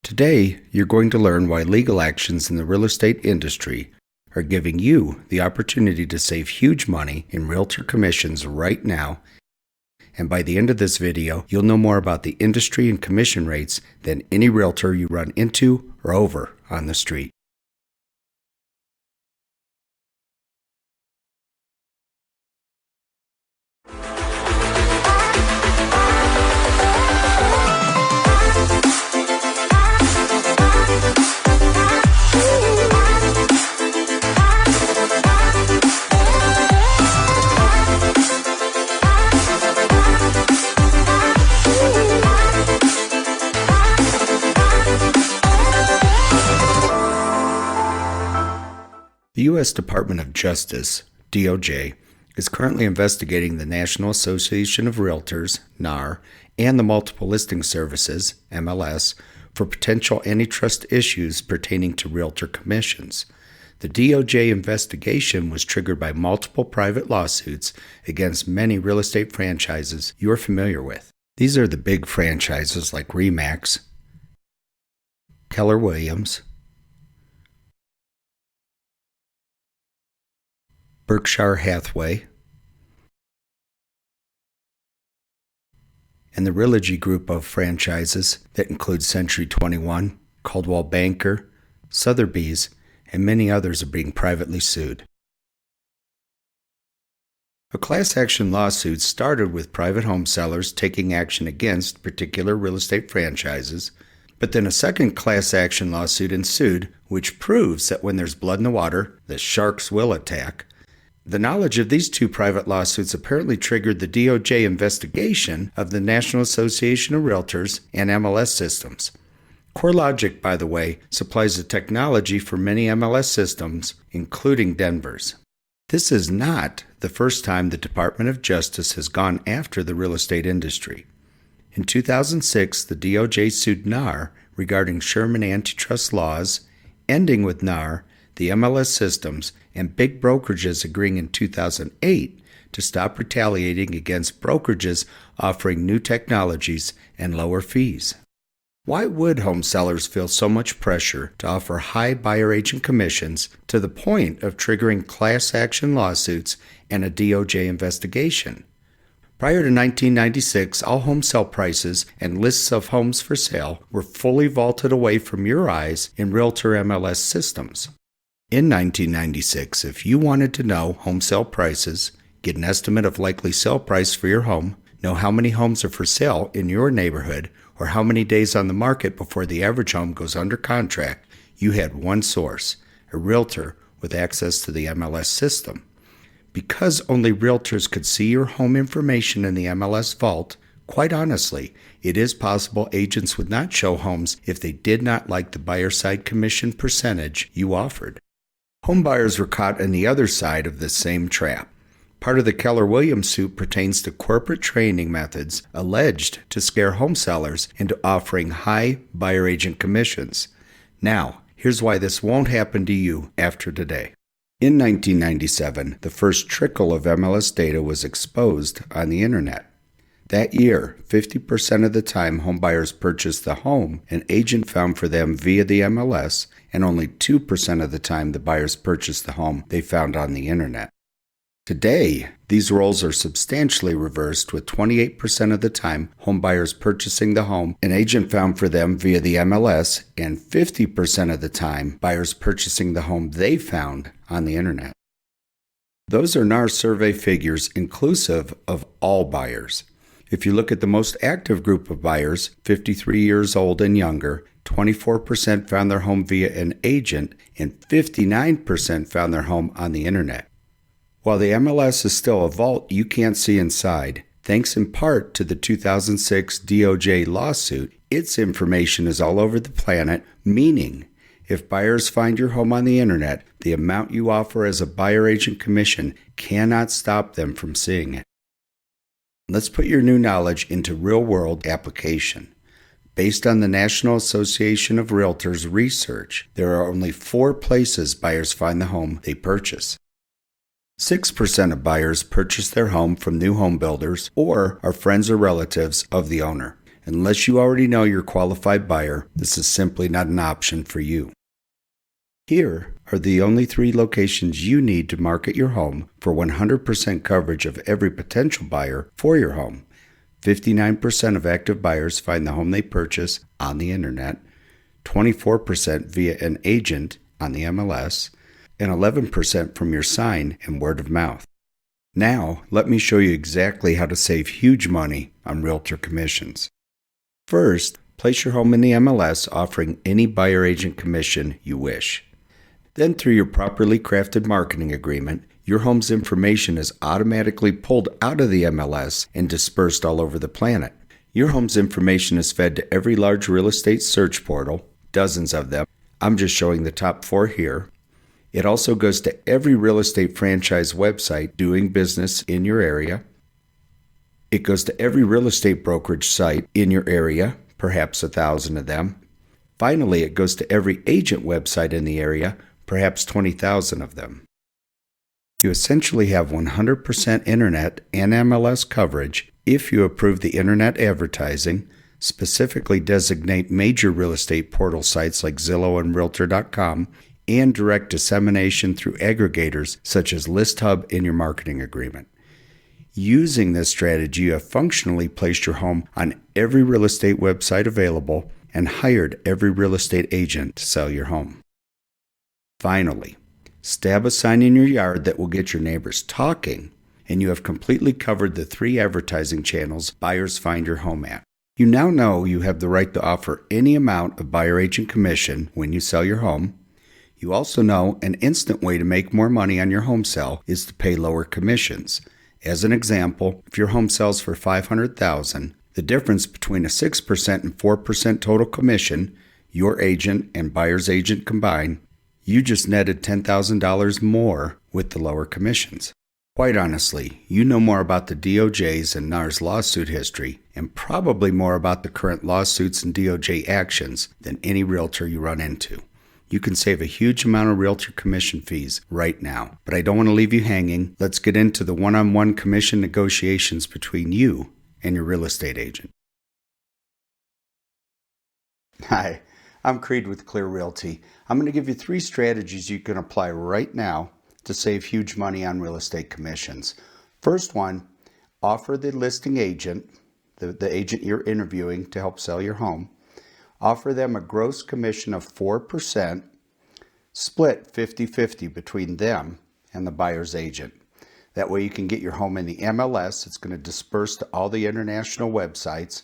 Today, you're going to learn why legal actions in the real estate industry are giving you the opportunity to save huge money in realtor commissions right now. And by the end of this video, you'll know more about the industry and commission rates than any realtor you run into or over on the street. The U.S. Department of Justice, DOJ, is currently investigating the National Association of Realtors, NAR, and the Multiple Listing Services, MLS, for potential antitrust issues pertaining to realtor commissions. The DOJ investigation was triggered by multiple private lawsuits against many real estate franchises you're familiar with. These are the big franchises like RE/MAX, Keller Williams, Berkshire Hathaway, and the Realogy group of franchises that include Century 21, Coldwell Banker, Sotheby's, and many others are being privately sued. A class action lawsuit started with private home sellers taking action against particular real estate franchises, but then a second class action lawsuit ensued, which proves that when there's blood in the water, the sharks will attack. The knowledge of these two private lawsuits apparently triggered the DOJ investigation of the National Association of Realtors and MLS systems. CoreLogic, by the way, supplies the technology for many MLS systems, including Denver's. This is not the first time the Department of Justice has gone after the real estate industry. In 2006, the DOJ sued NAR regarding Sherman antitrust laws, ending with NAR, the MLS systems, and big brokerages agreeing in 2008 to stop retaliating against brokerages offering new technologies and lower fees. Why would home sellers feel so much pressure to offer high buyer agent commissions to the point of triggering class action lawsuits and a DOJ investigation? Prior to 1996, all home sale prices and lists of homes for sale were fully vaulted away from your eyes in Realtor MLS systems. In 1996, if you wanted to know home sale prices, get an estimate of likely sale price for your home, know how many homes are for sale in your neighborhood, or how many days on the market before the average home goes under contract, you had one source, a realtor with access to the MLS system. Because only realtors could see your home information in the MLS vault, quite honestly, it is possible agents would not show homes if they did not like the buyer side commission percentage you offered. Home buyers were caught on the other side of this same trap. Part of the Keller Williams suit pertains to corporate training methods alleged to scare home sellers into offering high buyer agent commissions. Now, here's why this won't happen to you after today. In 1997, the first trickle of MLS data was exposed on the internet. That year, 50% of the time home buyers purchased the home an agent found for them via the MLS, and only 2% of the time the buyers purchased the home they found on the internet. Today, these roles are substantially reversed, with 28% of the time home buyers purchasing the home an agent found for them via the MLS, and 50% of the time buyers purchasing the home they found on the internet. Those are NAR survey figures inclusive of all buyers. If you look at the most active group of buyers, 53 years old and younger, 24% found their home via an agent and 59% found their home on the internet. While the MLS is still a vault you can't see inside, thanks in part to the 2006 DOJ lawsuit, its information is all over the planet, meaning if buyers find your home on the internet, the amount you offer as a buyer agent commission cannot stop them from seeing it. Let's put your new knowledge into real-world application. Based on the National Association of Realtors research, there are only 4 places buyers find the home they purchase. 6% of buyers purchase their home from new home builders or are friends or relatives of the owner. Unless you already know you're a qualified buyer, this is simply not an option for you. Here are the only 3 locations you need to market your home for 100% coverage of every potential buyer for your home. 59% of active buyers find the home they purchase on the internet, 24% via an agent on the MLS, and 11% from your sign and word of mouth. Now, let me show you exactly how to save huge money on realtor commissions. First, place your home in the MLS offering any buyer agent commission you wish. Then, through your properly crafted marketing agreement, your home's information is automatically pulled out of the MLS and dispersed all over the planet. Your home's information is fed to every large real estate search portal, dozens of them. I'm just showing the top 4 here. It also goes to every real estate franchise website doing business in your area. It goes to every real estate brokerage site in your area, perhaps 1,000 of them. Finally, it goes to every agent website in the area, perhaps 20,000 of them. You essentially have 100% internet and MLS coverage if you approve the internet advertising, specifically designate major real estate portal sites like Zillow and Realtor.com, and direct dissemination through aggregators such as ListHub in your marketing agreement. Using this strategy, you have functionally placed your home on every real estate website available and hired every real estate agent to sell your home. Finally, stab a sign in your yard that will get your neighbors talking, and you have completely covered the 3 advertising channels buyers find your home at. You now know you have the right to offer any amount of buyer agent commission when you sell your home. You also know an instant way to make more money on your home sale is to pay lower commissions. As an example, if your home sells for $500,000, the difference between a 6% and 4% total commission, your agent and buyer's agent combined, you just netted $10,000 more with the lower commissions. Quite honestly, you know more about the DOJ's and NAR's lawsuit history and probably more about the current lawsuits and DOJ actions than any realtor you run into. You can save a huge amount of realtor commission fees right now. But I don't want to leave you hanging. Let's get into the one-on-one commission negotiations between you and your real estate agent. Hi, I'm Creed with Clear Realty. I'm going to give you 3 strategies you can apply right now to save huge money on real estate commissions. First one, offer the listing agent, the agent you're interviewing to help sell your home, offer them a gross commission of 4%, split 50-50 between them and the buyer's agent. That way you can get your home in the MLS. It's going to disperse to all the international websites,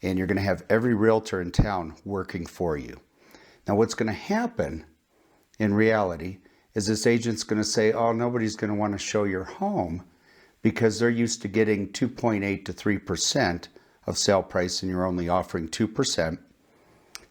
and you're going to have every realtor in town working for you. Now what's going to happen in reality is this agent's going to say, oh, nobody's going to want to show your home because they're used to getting 2.8 to 3% of sale price and you're only offering 2%.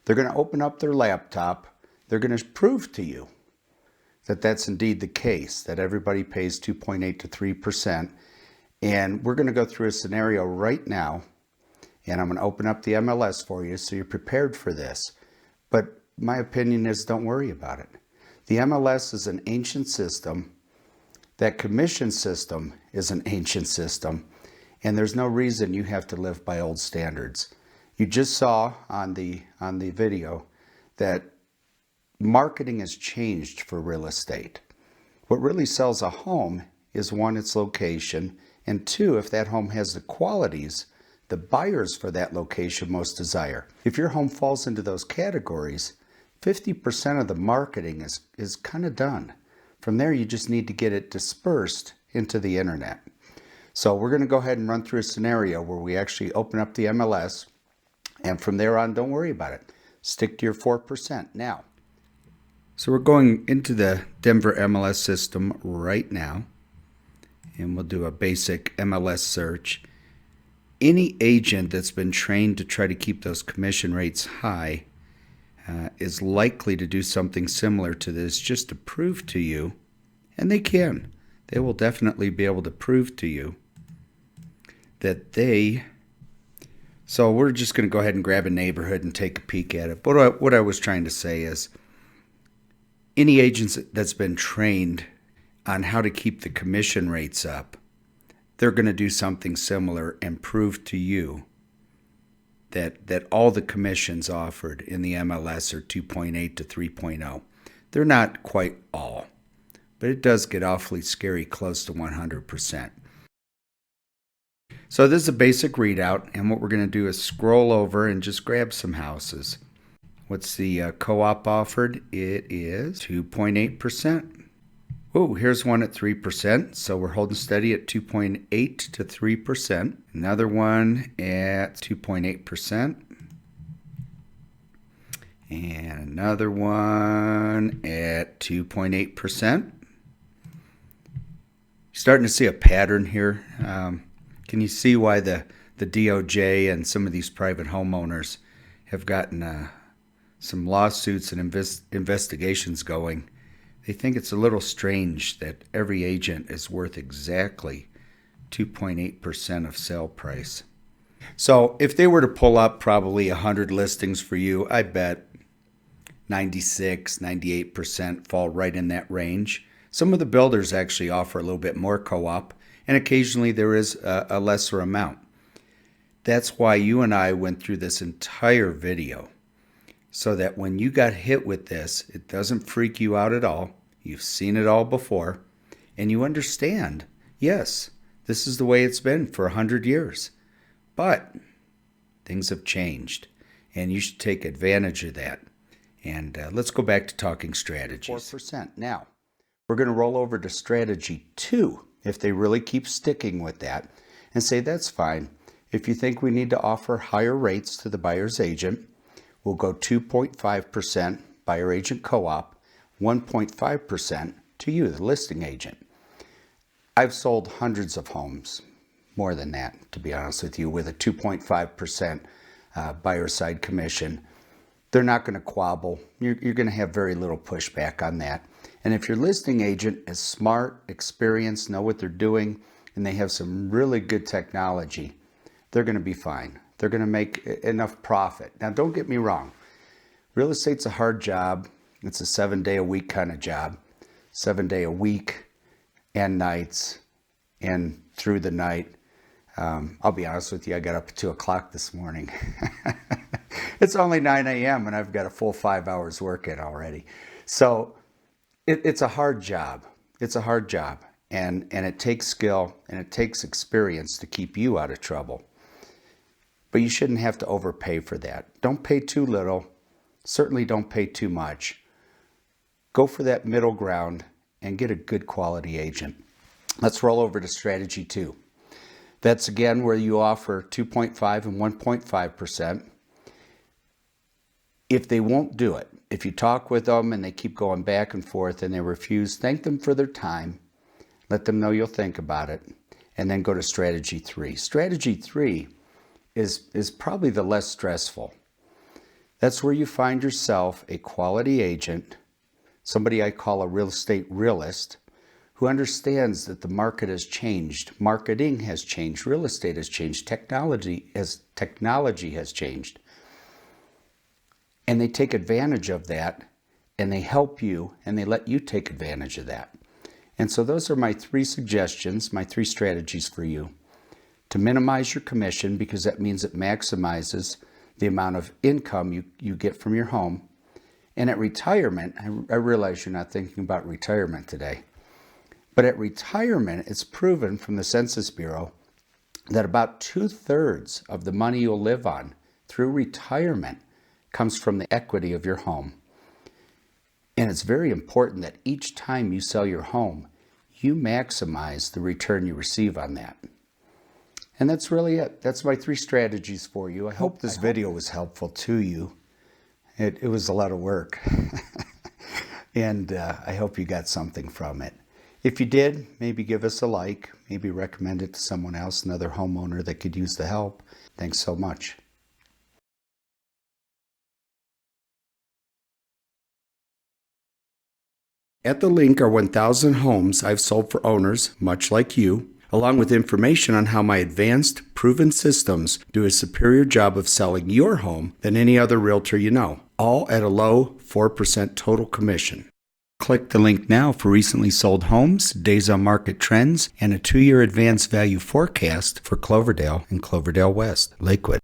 They're going to open up their laptop. They're going to prove to you that that's indeed the case, that everybody pays 2.8 to 3%. And we're going to go through a scenario right now, and I'm going to open up the MLS for you so you're prepared for this. But my opinion is don't worry about it. The MLS is an ancient system. That commission system is an ancient system, and there's no reason you have to live by old standards. You just saw on the video that marketing has changed for real estate. What really sells a home is 1, its location, and 2, if that home has the qualities the buyers for that location most desire. If your home falls into those categories, 50% of the marketing is kind of done. From there, you just need to get it dispersed into the internet. So we're going to go ahead and run through a scenario where we actually open up the MLS, and from there on, don't worry about it. Stick to your 4%. Now, so we're going into the Denver MLS system right now, and we'll do a basic MLS search. Any agent that's been trained to try to keep those commission rates high is likely to do something similar to this just to prove to you, and they will definitely be able to prove to you that so we're just going to go ahead and grab a neighborhood and take a peek at it. But what I was trying to say is any agent that's been trained on how to keep the commission rates up, they're going to do something similar and prove to you that all the commissions offered in the MLS are 2.8 to 3.0. They're not quite all, but it does get awfully scary close to 100%. So this is a basic readout, and what we're going to do is scroll over and just grab some houses. What's the co-op offered? It is 2.8%. Oh, here's one at 3%, so we're holding steady at 2.8 to 3%. Another one at 2.8%. And another one at 2.8%. Starting to see a pattern here. Can you see why the DOJ and some of these private homeowners have gotten some lawsuits and investigations going? They think it's a little strange that every agent is worth exactly 2.8% of sale price. So if they were to pull up probably 100 listings for you, I bet 96, 98% fall right in that range. Some of the builders actually offer a little bit more co-op, and occasionally there is a lesser amount. That's why you and I went through this entire video, so that when you got hit with this, it doesn't freak you out at all. You've seen it all before, and you understand, yes, this is the way it's been for 100 years. But things have changed, and you should take advantage of that. And let's go back to talking strategies. 4%. Now, we're going to roll over to strategy 2, if they really keep sticking with that, and say that's fine. If you think we need to offer higher rates to the buyer's agent, we'll go 2.5% buyer agent co-op, 1.5% to you, the listing agent. I've sold hundreds of homes, more than that, to be honest with you, with a 2.5% buyer side commission. They're not going to quabble. You're going to have very little pushback on that. And if your listing agent is smart, experienced, know what they're doing, and they have some really good technology, they're going to be fine. They're going to make enough profit. Now, don't get me wrong. Real estate's a hard job. It's a 7-day-a-week kind of job. 7-day-a-week and nights and through the night. I'll be honest with you, I got up at 2 o'clock this morning. It's only 9 a.m. and I've got a full 5 hours work in already. So it's a hard job. It's a hard job. And it takes skill and it takes experience to keep you out of trouble. But you shouldn't have to overpay for that. Don't pay too little. Certainly don't pay too much. Go for that middle ground and get a good quality agent. Let's roll over to strategy 2. That's again where you offer 2.5 and 1.5%. If they won't do it, if you talk with them and they keep going back and forth and they refuse, thank them for their time. Let them know you'll think about it. And then go to strategy 3. Strategy 3 is probably the less stressful. That's where you find yourself a quality agent, somebody I call a real estate realist, who understands that the market has changed, marketing has changed, real estate has changed, technology has changed. And they take advantage of that, and they help you, and they let you take advantage of that. And so those are my 3 suggestions, my 3 strategies for you. To minimize your commission, because that means it maximizes the amount of income you get from your home. And at retirement, I realize you're not thinking about retirement today, but at retirement, it's proven from the Census Bureau that about 2/3 of the money you'll live on through retirement comes from the equity of your home. And it's very important that each time you sell your home, you maximize the return you receive on that. And that's really it. That's my 3 strategies for you. I hope this video was helpful to you. It was a lot of work. And I hope you got something from it. If you did, maybe give us a like, maybe recommend it to someone else, another homeowner that could use the help. Thanks so much. At the link are 1,000 homes I've sold for owners, much like you, along with information on how my advanced, proven systems do a superior job of selling your home than any other realtor you know, all at a low 4% total commission. Click the link now for recently sold homes, days on market trends, and a 2-year advanced value forecast for Cloverdale and Cloverdale West, Lakewood.